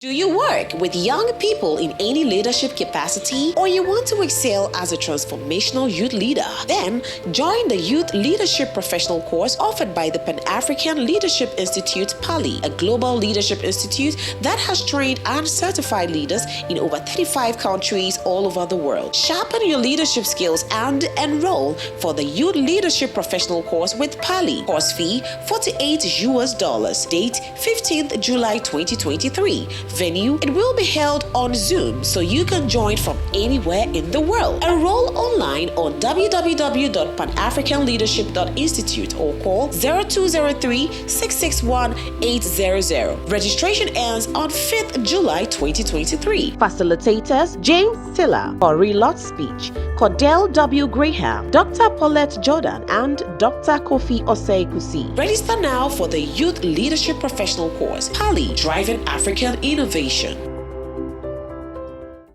Do you work with young people in any leadership capacity, or you want to excel as a transformational youth leader? Then join the Youth Leadership Professional course offered by the Pan-African Leadership Institute (PALI), a global leadership institute that has trained and certified leaders in over 35 countries all over the world. Sharpen your leadership skills and enroll for the Youth Leadership Professional course with PALI. Course fee $48. Date 15th July 2023. Venue, it will be held on Zoom, so you can join from anywhere in the world. Enroll online on www.panafricanleadership.institute or call 0203-661-800. Registration ends on 5th July 2023. Facilitators James Silla for Relot Speech, Cordell W. Graham, Dr. Paulette Jordan, and Dr. Kofi Osei-Kusi. Register now for the Youth Leadership Professional course. PALI, Driving African Innovation.